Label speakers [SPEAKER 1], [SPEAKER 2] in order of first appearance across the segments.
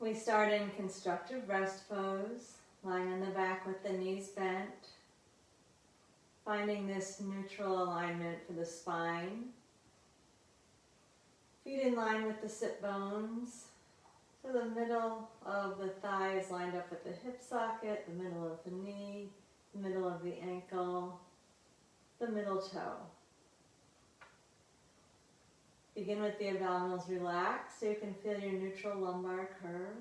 [SPEAKER 1] We start in constructive rest pose, lying on the back with the knees bent, finding this neutral alignment for the spine. Feet in line with the sit bones, so the middle of the thigh is lined up with the hip socket, the middle of the knee, the middle of the ankle, the middle toe. Begin with the abdominals relaxed so you can feel your neutral lumbar curve.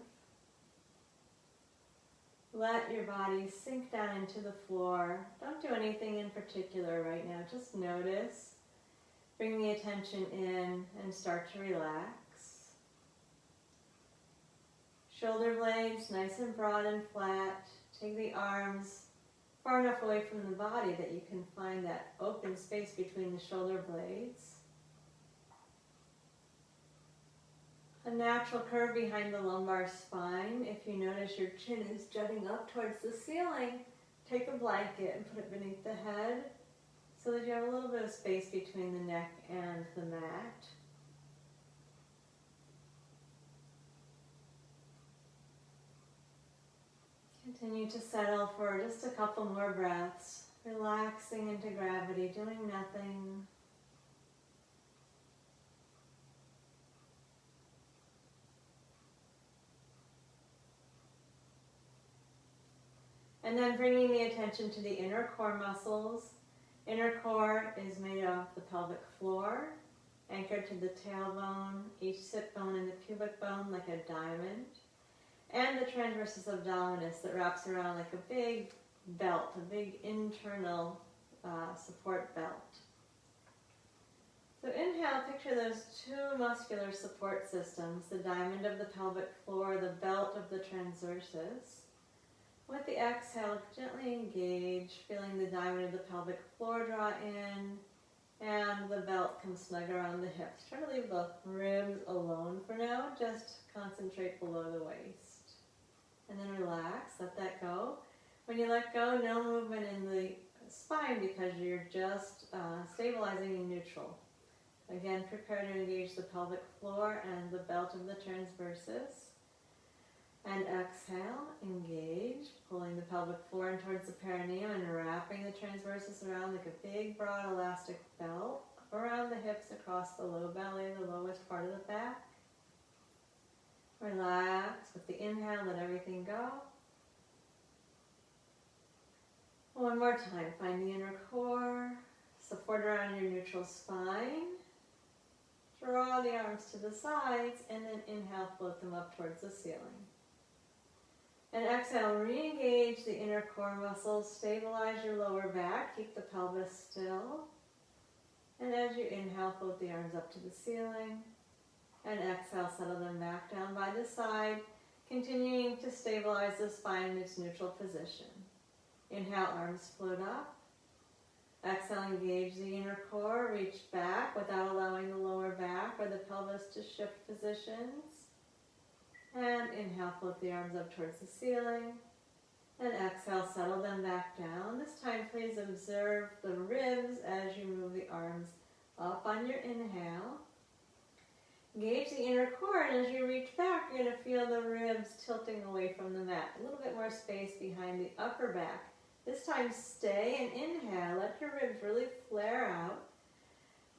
[SPEAKER 1] Let your body sink down into the floor. Don't do anything in particular right now, just notice. Bring the attention in and start to relax. Shoulder blades nice and broad and flat. Take the arms far enough away from the body that you can find that open space between the shoulder blades. A natural curve behind the lumbar spine. If you notice your chin is jutting up towards the ceiling, take a blanket and put it beneath the head so that you have a little bit of space between the neck and the mat. Continue to settle for just a couple more breaths, relaxing into gravity, doing nothing. And then bringing the attention to the inner core muscles. Inner core is made of the pelvic floor, anchored to the tailbone, each sit bone and the pubic bone like a diamond, and the transversus abdominis that wraps around like a big belt, a big internal support belt. So inhale, picture those two muscular support systems, the diamond of the pelvic floor, the belt of the transversus. With the exhale, gently engage, feeling the diamond of the pelvic floor draw in, and the belt come snug around the hips. Try to leave the ribs alone for now, just concentrate below the waist. And then relax, let that go. When you let go, no movement in the spine because you're just stabilizing in neutral. Again, prepare to engage the pelvic floor and the belt of the transversus. And exhale, engage, pulling the pelvic floor in towards the perineum and wrapping the transversus around like a big, broad, elastic belt around the hips across the low belly, the lowest part of the back. Relax with the inhale, let everything go. One more time, find the inner core, support around your neutral spine. Draw the arms to the sides and then inhale, float them up towards the ceiling. And exhale, re-engage the inner core muscles, stabilize your lower back, keep the pelvis still. And as you inhale, float the arms up to the ceiling. And exhale, settle them back down by the side, continuing to stabilize the spine in its neutral position. Inhale, arms float up. Exhale, engage the inner core, reach back without allowing the lower back or the pelvis to shift positions. And inhale, float the arms up towards the ceiling. And exhale, settle them back down. This time, please observe the ribs as you move the arms up on your inhale. Engage the inner core, and as you reach back, you're going to feel the ribs tilting away from the mat. A little bit more space behind the upper back. This time, stay and inhale. Let your ribs really flare out.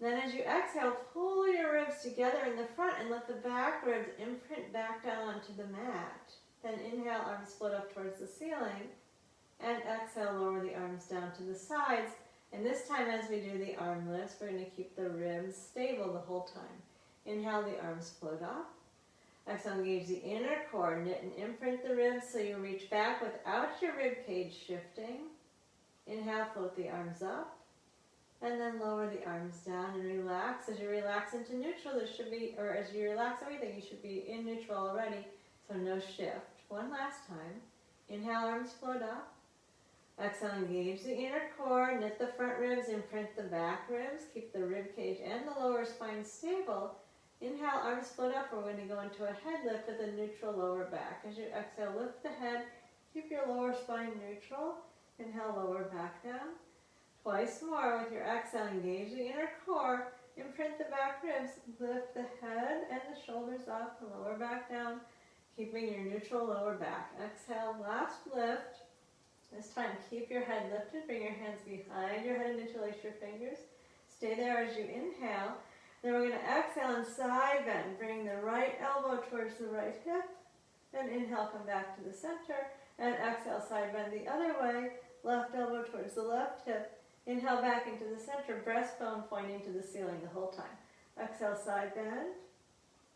[SPEAKER 1] Then as you exhale, pull your ribs together in the front and let the back ribs imprint back down onto the mat. Then inhale, arms float up towards the ceiling. And exhale, lower the arms down to the sides. And this time as we do the arm lifts, we're going to keep the ribs stable the whole time. Inhale, the arms float up. Exhale, engage the inner core, knit and imprint the ribs so you reach back without your rib cage shifting. Inhale, float the arms up. And then lower the arms down and relax. As you relax into neutral, there should be, or as you relax everything, you should be in neutral already, so no shift. One last time. Inhale, arms float up. Exhale, engage the inner core, knit the front ribs, imprint the back ribs, keep the rib cage and the lower spine stable. Inhale, arms float up. We're going to go into a head lift with a neutral lower back. As you exhale, lift the head, keep your lower spine neutral. Inhale, lower back down. Twice more with your exhale, engage the inner core, imprint the back ribs, lift the head and the shoulders up, the lower back down. keeping your neutral lower back. Exhale, last lift. This time, keep your head lifted. Bring your hands behind your head and interlace your fingers. Stay there as you inhale. Then we're going to exhale and side bend. Bring the right elbow towards the right hip. And inhale, come back to the center. And exhale, side bend the other way. Left elbow towards the left hip. Inhale back into the center. Breastbone pointing to the ceiling the whole time. Exhale, side bend.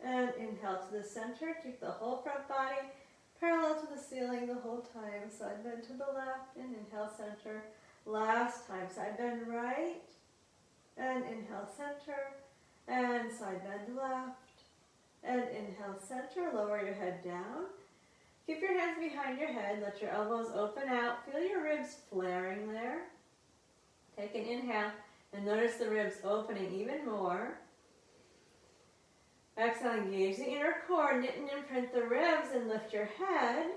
[SPEAKER 1] And inhale to the center. Keep the whole front body parallel to the ceiling the whole time. Side bend to the left and inhale center. Last time, side bend right and inhale center and side bend left and inhale center. Lower your head down. Keep your hands behind your head. Let your elbows open out. Feel your ribs flaring there. Take an inhale and notice the ribs opening even more. Exhale, engage the inner core, knit and imprint the ribs and lift your head.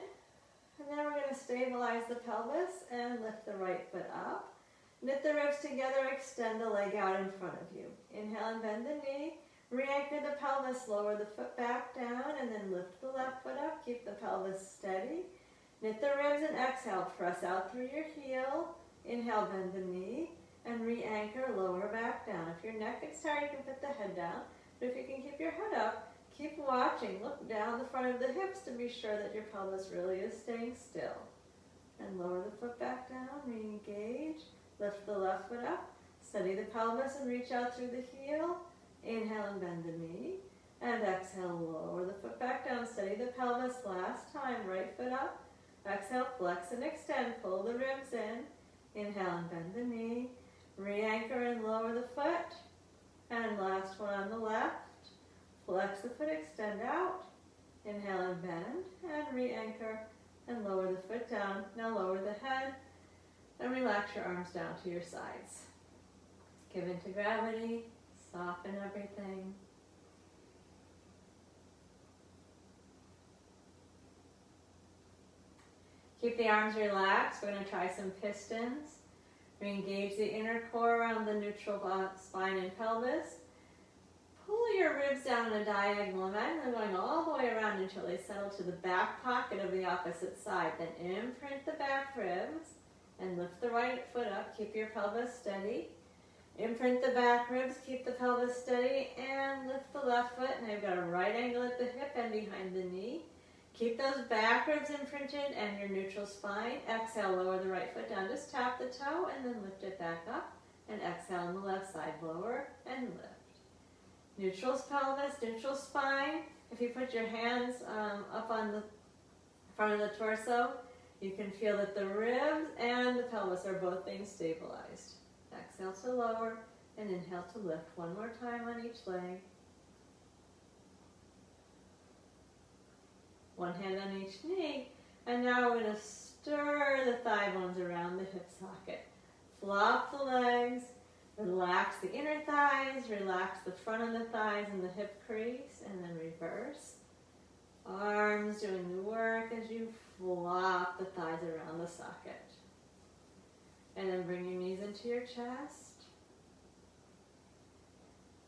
[SPEAKER 1] And then we're going to stabilize the pelvis and lift the right foot up. Knit the ribs together, extend the leg out in front of you. Inhale and bend the knee. Re-anchor the pelvis, lower the foot back down and then lift the left foot up. Keep the pelvis steady. Knit the ribs and exhale, press out through your heel. Inhale, bend the knee and re-anchor, lower back down. If your neck gets tired, you can put the head down. But if you can keep your head up, keep watching. Look down the front of the hips to be sure that your pelvis really is staying still. And lower the foot back down, re-engage. Lift the left foot up. Steady the pelvis and reach out through the heel. Inhale and bend the knee. And exhale, lower the foot back down. Steady the pelvis. Last time, right foot up. Exhale, flex and extend. Pull the ribs in. Inhale and bend the knee. Re-anchor and lower the foot. And last one on the left. Flex the foot, extend out. Inhale and bend. And re-anchor and lower the foot down. Now lower the head. And relax your arms down to your sides. Give into gravity. Soften everything. Keep the arms relaxed. We're going to try some pistons. Re-engage the inner core around the neutral spine and pelvis. Pull your ribs down in a diagonal. Imagine them going all the way around until they settle to the back pocket of the opposite side. Then imprint the back ribs and lift the right foot up. Keep your pelvis steady. Imprint the back ribs, keep the pelvis steady, and lift the left foot. Now you've got a right angle at the hip and behind the knee. Keep those back ribs imprinted and your neutral spine. Exhale, lower the right foot down. Just tap the toe and then lift it back up. And exhale on the left side, lower and lift. Neutral pelvis, neutral spine. If you put your hands up on the front of the torso, you can feel that the ribs and the pelvis are both being stabilized. Exhale to lower and inhale to lift. One more time on each leg. One hand on each knee. And now we're going to stir the thigh bones around the hip socket. Flop the legs. Relax the inner thighs. Relax the front of the thighs and the hip crease. And then reverse. Arms doing the work as you flop the thighs around the socket. And then bring your knees into your chest.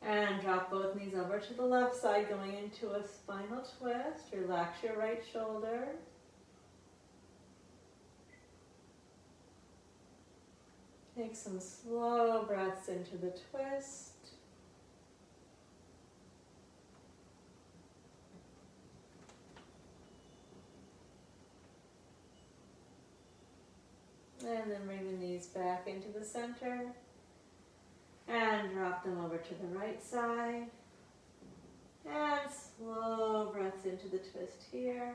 [SPEAKER 1] And drop both knees over to the left side, going into a spinal twist. Relax your right shoulder. Take some slow breaths into the twist. And then bring the knees back into the center. And drop them over to the right side. And slow breaths into the twist here.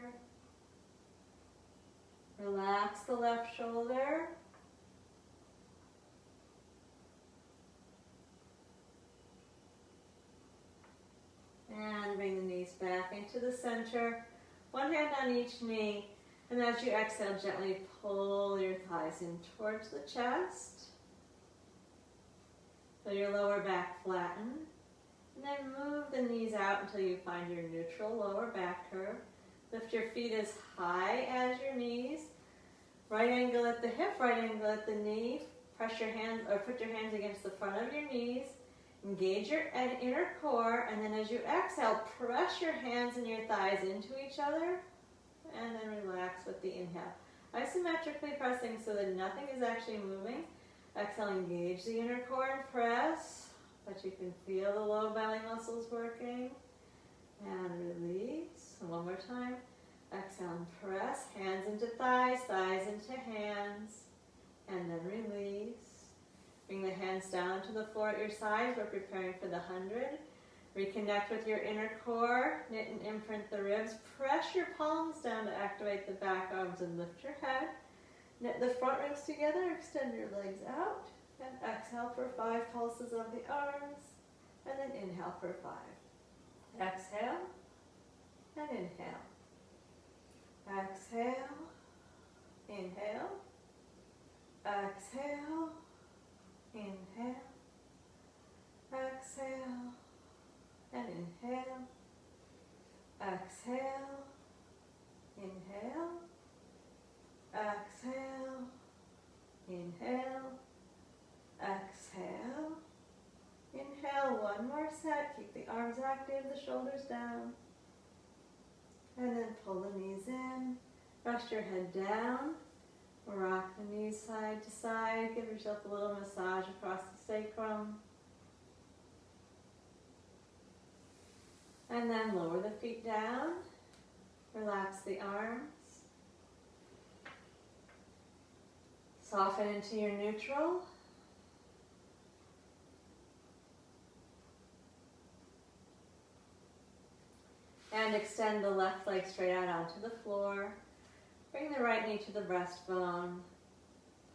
[SPEAKER 1] Relax the left shoulder. And bring the knees back into the center. One hand on each knee. And as you exhale, gently pull your thighs in towards the chest. So your lower back flatten. And then move the knees out until you find your neutral lower back curve. Lift your feet as high as your knees. Right angle at the hip, right angle at the knee. Press your hands or put your hands against the front of your knees. Engage your inner core, and then as you exhale, press your hands and your thighs into each other. and then relax with the inhale. Isometrically pressing so that nothing is actually moving. Exhale, engage the inner core and press, but you can feel the low belly muscles working. And release. And one more time. Exhale and press. Hands into thighs, thighs into hands. And then release. Bring the hands down to the floor at your sides. We're preparing for the 100. Reconnect with your inner core. Knit and imprint the ribs. Press your palms down to activate the back arms and lift your head. Knit the front ribs together. Extend your legs out. And exhale for 5 pulses of the arms. And then inhale for 5. Exhale and inhale. Exhale, inhale. Exhale, inhale. Exhale and inhale. Exhale, inhale. Exhale, inhale. Exhale. Inhale, one more set. Keep the arms active, the shoulders down. And then pull the knees in. Rest your head down. Rock the knees side to side. Give yourself a little massage across the sacrum. And then lower the feet down. Relax the arms. Soften into your neutral. And extend the left leg straight out onto the floor. Bring the right knee to the breastbone.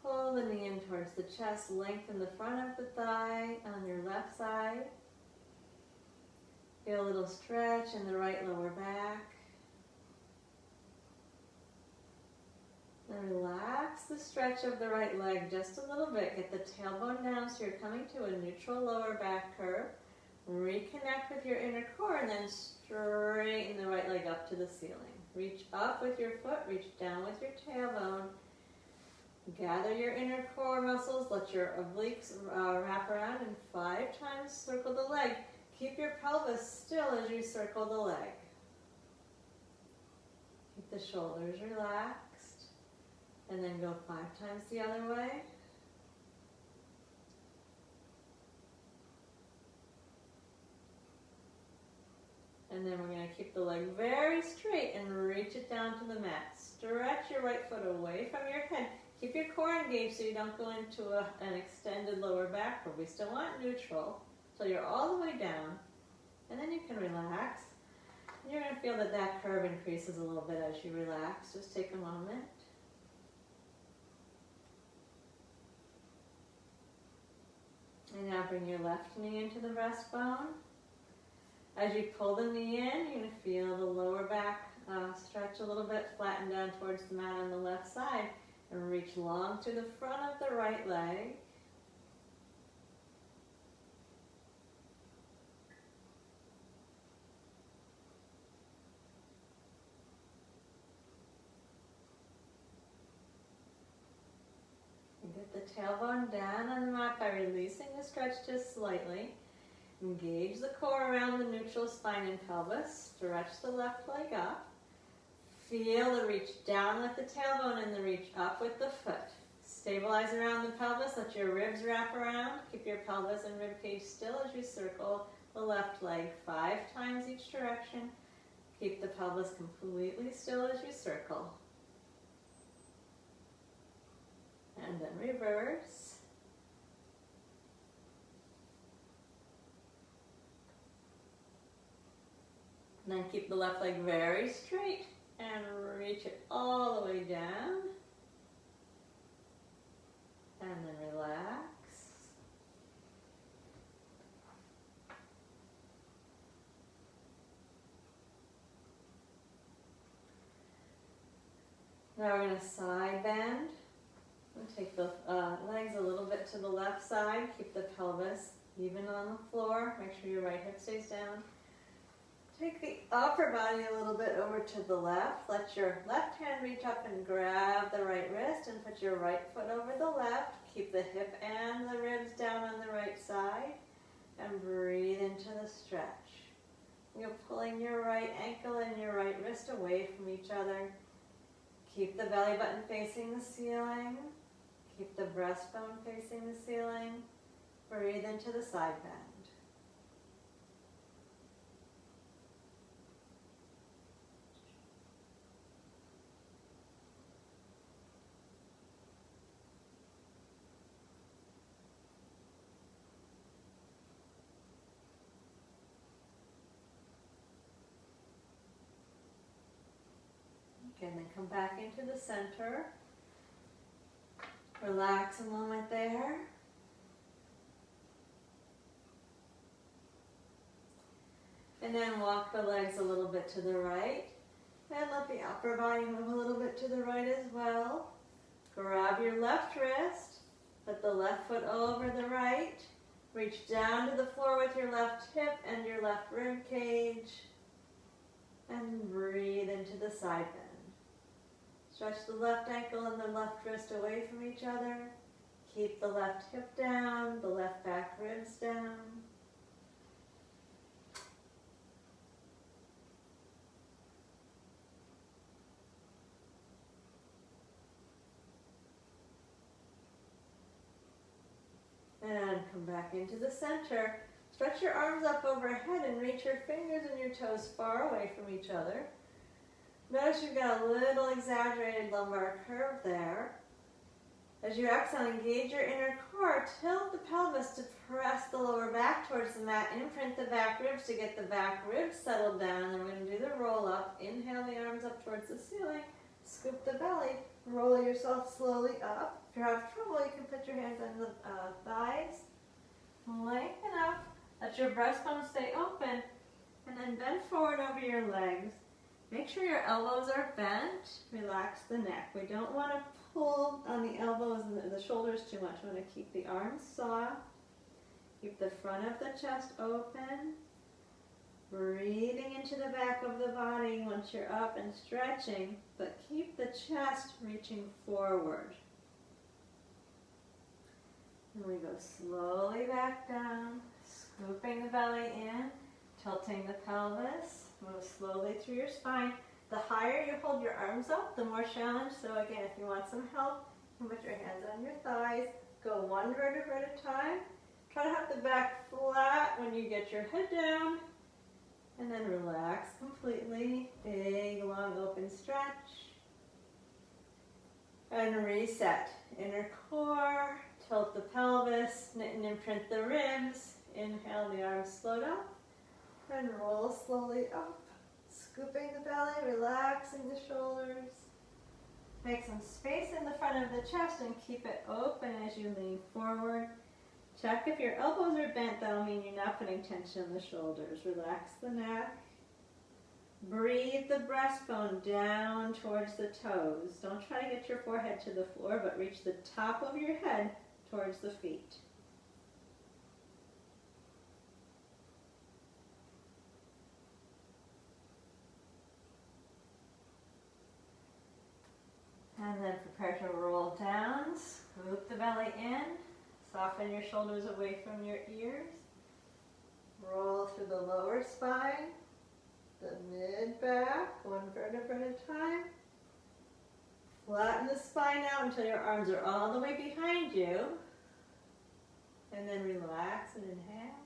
[SPEAKER 1] Pull the knee in towards the chest. Lengthen the front of the thigh on your left side. Feel a little stretch in the right lower back. And relax the stretch of the right leg just a little bit. Get the tailbone down so you're coming to a neutral lower back curve. Reconnect with your inner core and then straighten the right leg up to the ceiling. Reach up with your foot, reach down with your tailbone. Gather your inner core muscles, let your obliques wrap around, and 5 times circle the leg. Keep your pelvis still as you circle the leg. Keep the shoulders relaxed, and then go 5 times the other way. And then we're going to keep the leg very straight and reach it down to the mat. Stretch your right foot away from your head. Keep your core engaged so you don't go into an extended lower back curve. We still want neutral till you're all the way down. And then you can relax. And you're going to feel that that curve increases a little bit as you relax. Just take a moment. And now bring your left knee into the breastbone. As you pull the knee in, you're going to feel the lower back stretch a little bit, flatten down towards the mat on the left side, and reach long to the front of the right leg. And get the tailbone down on the mat by releasing the stretch just slightly. Engage the core around the neutral spine and pelvis. Stretch the left leg up. Feel the reach down with the tailbone and the reach up with the foot. Stabilize around the pelvis. Let your ribs wrap around. Keep your pelvis and rib cage still as you circle the left leg 5 times each direction. Keep the pelvis completely still as you circle. And then reverse. And then keep the left leg very straight and reach it all the way down. And then relax. Now we're going to side bend. Take the legs a little bit to the left side. Keep the pelvis even on the floor. Make sure your right hip stays down. Take the upper body a little bit over to the left. Let your left hand reach up and grab the right wrist and put your right foot over the left. Keep the hip and the ribs down on the right side and breathe into the stretch. You're pulling your right ankle and your right wrist away from each other. Keep the belly button facing the ceiling. Keep the breastbone facing the ceiling. Breathe into the side bend. Okay, and then come back into the center. Relax a moment there. And then walk the legs a little bit to the right. And let the upper body move a little bit to the right as well. Grab your left wrist. Put the left foot over the right. Reach down to the floor with your left hip and your left rib cage. And breathe into the side bend. Stretch the left ankle and the left wrist away from each other. Keep the left hip down, the left back ribs down. And come back into the center. Stretch your arms up overhead and reach your fingers and your toes far away from each other. Notice you've got a little exaggerated lumbar curve there. As you exhale, engage your inner core. Tilt the pelvis to press the lower back towards the mat. Imprint the back ribs to get the back ribs settled down. And then we're going to do the roll up. Inhale the arms up towards the ceiling. Scoop the belly. Roll yourself slowly up. If you have trouble, you can put your hands on the thighs. Lengthen up. Let your breastbone stay open. And then bend forward over your legs. Make sure your elbows are bent. Relax the neck. We don't want to pull on the elbows and the shoulders too much. We want to keep the arms soft. Keep the front of the chest open. Breathing into the back of the body once you're up and stretching, but keep the chest reaching forward. And we go slowly back down, scooping the belly in, tilting the pelvis. Move slowly through your spine. The higher you hold your arms up, the more challenge. So again, if you want some help, you can put your hands on your thighs. Go one vertebra at a time. Try to have the back flat when you get your head down. And then relax completely. Big, long, open stretch. And reset. Inner core. Tilt the pelvis. Knit and imprint the ribs. Inhale, the arms float up. And roll slowly up, scooping the belly, relaxing the shoulders. Make some space in the front of the chest and keep it open as you lean forward. Check if your elbows are bent, that'll mean you're not putting tension in the shoulders. Relax the neck. Breathe the breastbone down towards the toes. Don't try to get your forehead to the floor, but reach the top of your head towards the feet. And then prepare to roll down, scoop the belly in, soften your shoulders away from your ears. Roll through the lower spine, the mid-back, one vertebra at a time. Flatten the spine out until your arms are all the way behind you. And then relax and inhale.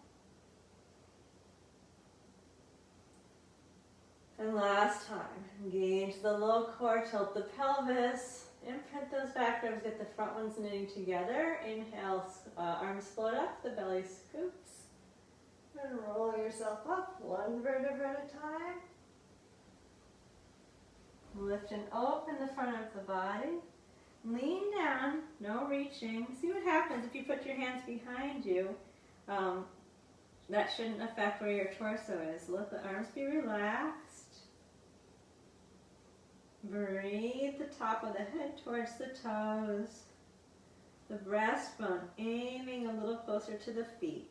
[SPEAKER 1] And last time, engage the low core, tilt the pelvis, imprint those back ribs, get the front ones knitting together. Inhale, arms float up, the belly scoops. And roll yourself up, one vertebra at a time. Lift and open the front of the body. Lean down, no reaching. See what happens if you put your hands behind you. That shouldn't affect where your torso is. Let the arms be relaxed. Breathe the top of the head towards the toes. The breastbone aiming a little closer to the feet.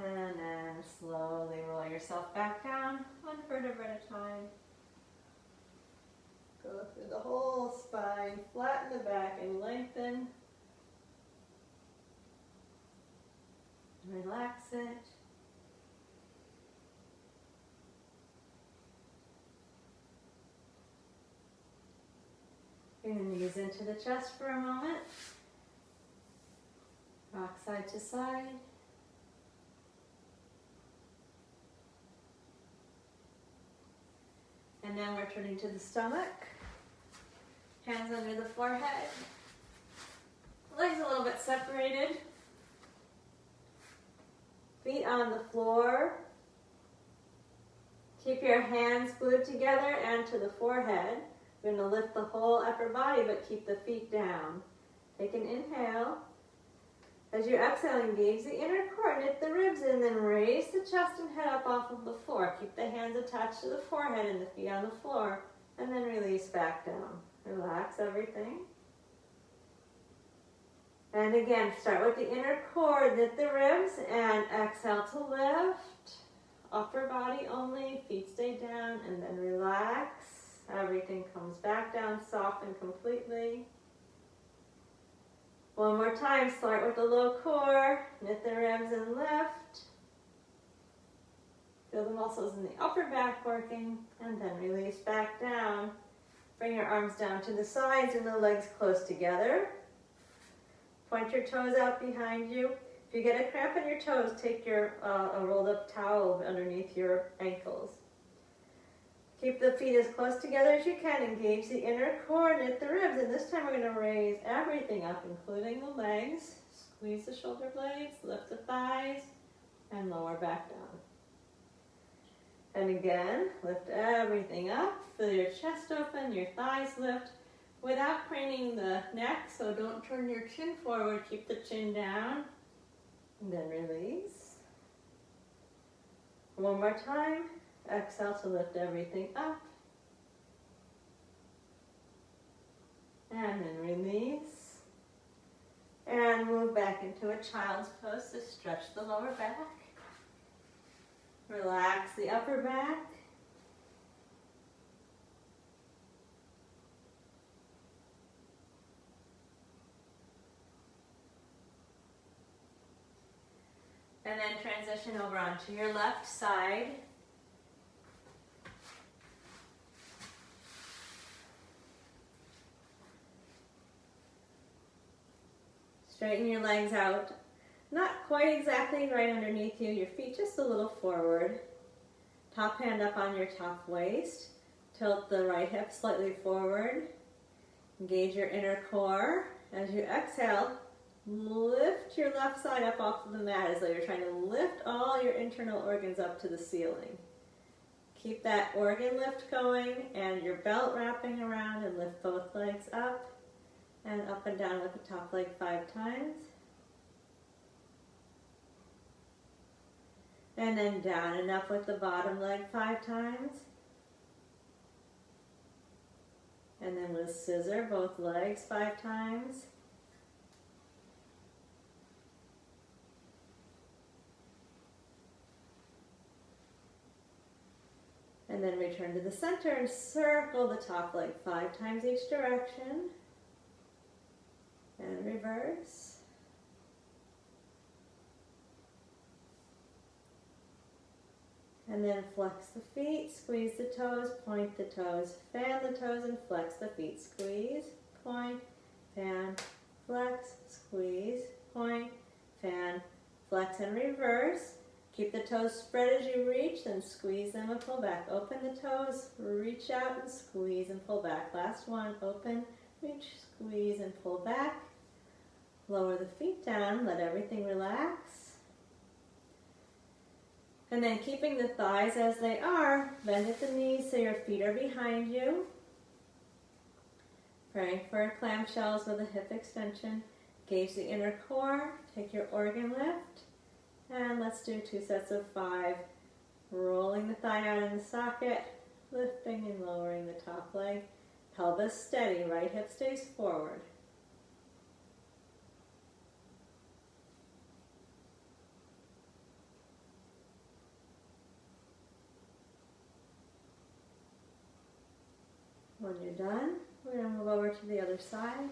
[SPEAKER 1] And then slowly roll yourself back down, one vertebra at a time. Go through the whole spine, flatten the back and lengthen. Relax it. Bring the knees into the chest for a moment. Rock side to side. And now we're turning to the stomach. Hands under the forehead. Legs a little bit separated. Feet on the floor. Keep your hands glued together and to the forehead. We're going to lift the whole upper body, but keep the feet down. Take an inhale. As you exhale, engage the inner core, knit the ribs in, then raise the chest and head up off of the floor. Keep the hands attached to the forehead and the feet on the floor, and then release back down. Relax everything. And again, start with the inner core, knit the ribs, and exhale to lift. Upper body only, feet stay down, and then relax. Everything comes back down, soften completely. One more time, start with the low core, knit the ribs and lift. Feel the muscles in the upper back working, and then release back down. Bring your arms down to the sides and the legs close together. Point your toes out behind you. If you get a cramp in your toes, take a rolled up towel underneath your ankles. Keep the feet as close together as you can. Engage the inner core, knit the ribs, and this time we're going to raise everything up, including the legs. Squeeze the shoulder blades, lift the thighs, and lower back down. And again, lift everything up. Feel your chest open, your thighs lift, without craning the neck, so don't turn your chin forward. Keep the chin down, and then release. One more time. Exhale to lift everything up. And then release. And move back into a child's pose to stretch the lower back. Relax the upper back. And then transition over onto your left side. Straighten your legs out, not quite exactly right underneath you, your feet just a little forward. Top hand up on your top waist. Tilt the right hip slightly forward. Engage your inner core. As you exhale, lift your left side up off of the mat as though you're trying to lift all your internal organs up to the ceiling. Keep that organ lift going and your belt wrapping around, and lift both legs up. And up and down with the top leg 5 times. And then down and up with the bottom leg 5 times. And then with scissor, both legs 5 times. And then return to the center and circle the top leg 5 times each direction. And reverse. And then flex the feet, squeeze the toes, point the toes, fan the toes, and flex the feet. Squeeze, point, fan, flex, squeeze, point, fan, flex, and reverse. Keep the toes spread as you reach, then squeeze them and pull back. Open the toes, reach out and squeeze and pull back. Last one, open, reach, squeeze, and pull back. Lower the feet down, let everything relax. And then keeping the thighs as they are, bend at the knees so your feet are behind you. Praying for clamshells with a hip extension. Gauge the inner core, take your organ lift, and let's do 2 sets of 5. Rolling the thigh out in the socket, lifting and lowering the top leg. Pelvis steady, right hip stays forward. When you're done, we're going to move over to the other side.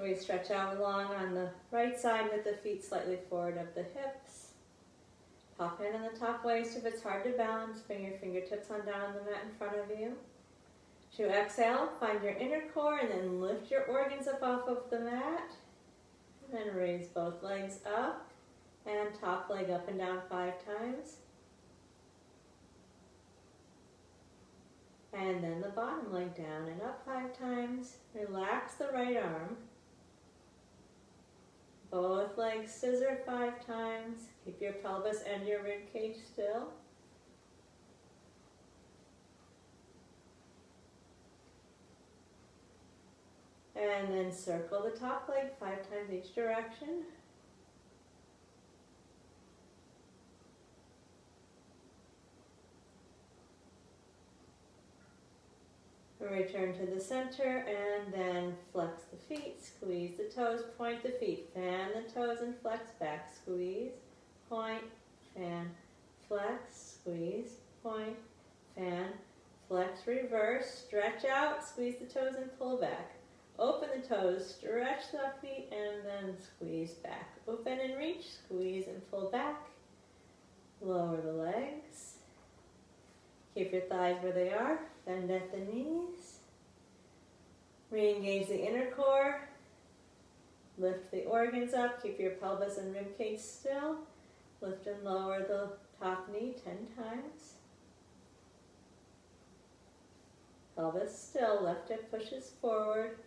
[SPEAKER 1] We stretch out long on the right side with the feet slightly forward of the hips. Pop in on the top waist. If it's hard to balance, bring your fingertips on down on the mat in front of you. To exhale, find your inner core and then lift your organs up off of the mat. And then raise both legs up and top leg up and down 5 times. And then the bottom leg down and up 5 times. Relax the right arm. Both legs scissor 5 times. Keep your pelvis and your rib cage still. And then circle the top leg 5 times each direction. Return to the center and then flex the feet, squeeze the toes, point the feet, fan the toes and flex back, squeeze, point, fan, flex, squeeze, point, fan, flex, reverse, stretch out, squeeze the toes and pull back. Open the toes, stretch the feet and then squeeze back. Open and reach, squeeze and pull back. Lower the legs. Keep your thighs where they are. Bend at the knees. Re-engage the inner core. Lift the organs up. Keep your pelvis and rib cage still. Lift and lower the top knee 10 times. Pelvis still. Left hip pushes forward.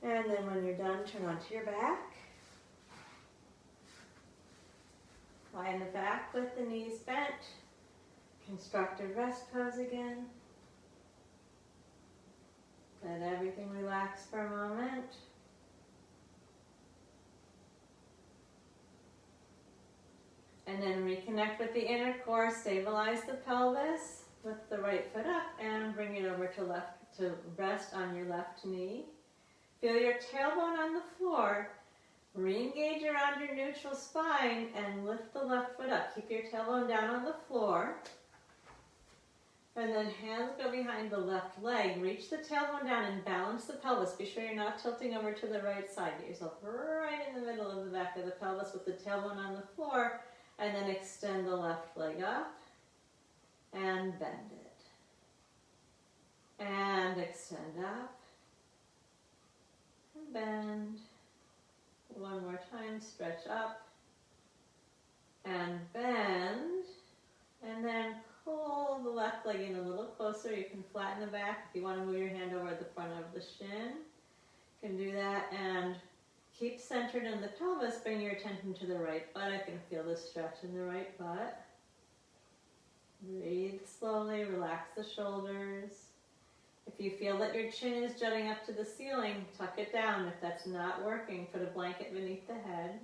[SPEAKER 1] And then when you're done, turn onto your back. Lie in the back with the knees bent. Constructive rest pose again. Let everything relax for a moment. And then reconnect with the inner core. Stabilize the pelvis. Lift the right foot up and bring it over to rest on your left knee. Feel your tailbone on the floor. Re-engage around your neutral spine and lift the left foot up. Keep your tailbone down on the floor. And then hands go behind the left leg. Reach the tailbone down and balance the pelvis. Be sure you're not tilting over to the right side. Get yourself right in the middle of the back of the pelvis with the tailbone on the floor. And then extend the left leg up and bend it. And extend up. Bend. One more time, stretch up and bend, and then pull the left leg in a little closer. You can flatten the back. If you want to move your hand over the front of the shin, you can do that, and keep centered in the pelvis. Bring your attention to the right buttock and feel the stretch in the right butt. Breathe slowly, relax the shoulders. If you feel that your chin is jutting up to the ceiling, tuck it down. If that's not working, put a blanket beneath the head.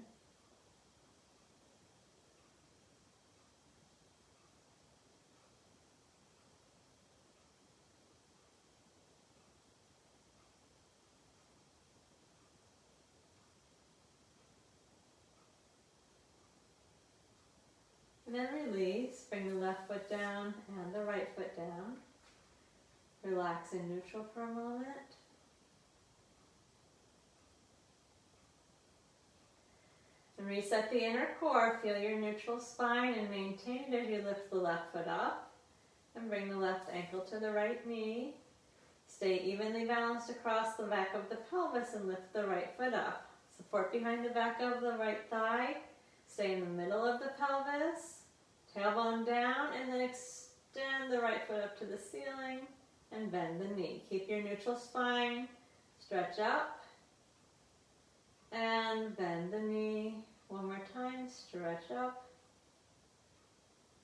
[SPEAKER 1] And then release. Bring the left foot down and the right foot down. Relax in neutral for a moment. And reset the inner core. Feel your neutral spine and maintain it as you lift the left foot up. And bring the left ankle to the right knee. Stay evenly balanced across the back of the pelvis and lift the right foot up. Support behind the back of the right thigh. Stay in the middle of the pelvis. Tailbone down and then extend the right foot up to the ceiling. And bend the knee. Keep your neutral spine. Stretch up. And bend the knee. One more time. Stretch up.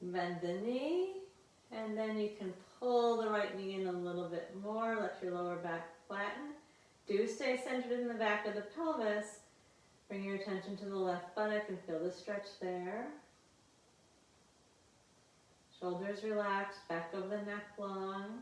[SPEAKER 1] Bend the knee. And then you can pull the right knee in a little bit more. Let your lower back flatten. Do stay centered in the back of the pelvis. Bring your attention to the left buttock and feel the stretch there. Shoulders relaxed. Back of the neck long.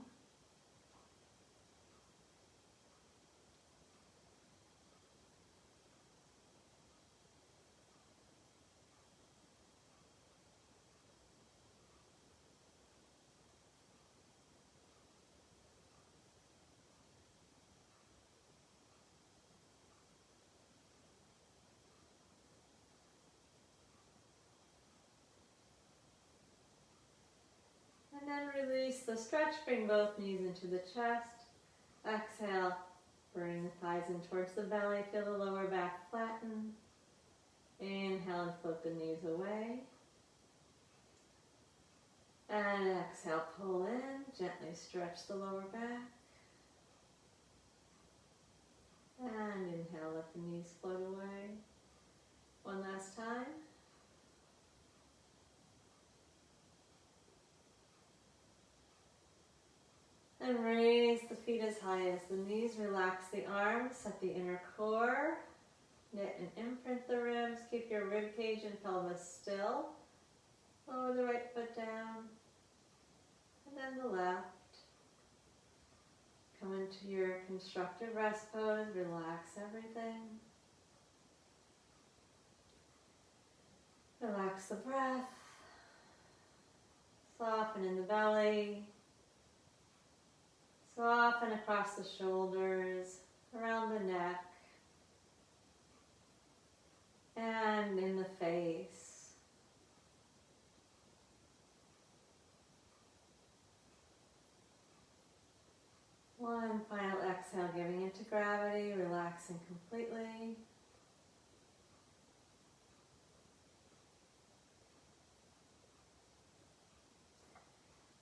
[SPEAKER 1] And release the stretch, bring both knees into the chest. Exhale, bring the thighs in towards the belly, feel the lower back flatten. Inhale and float the knees away. And exhale, pull in, gently stretch the lower back. And inhale, let the knees float away. One last time. And raise the feet as high as the knees. Relax the arms, set the inner core. Knit and imprint the ribs. Keep your rib cage and pelvis still. Lower the right foot down. And then the left. Come into your constructive rest pose. Relax everything. Relax the breath. Soften in the belly. Soften across the shoulders, around the neck, and in the face. One final exhale, giving into gravity, relaxing completely.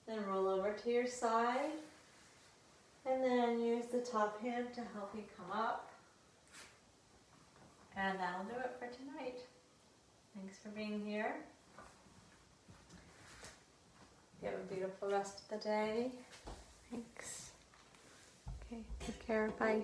[SPEAKER 1] Then roll over to your side. And then use the top hand to help you come up. And that'll do it for tonight. Thanks for being here. You have a beautiful rest of the day. Thanks. Okay, take care. Bye.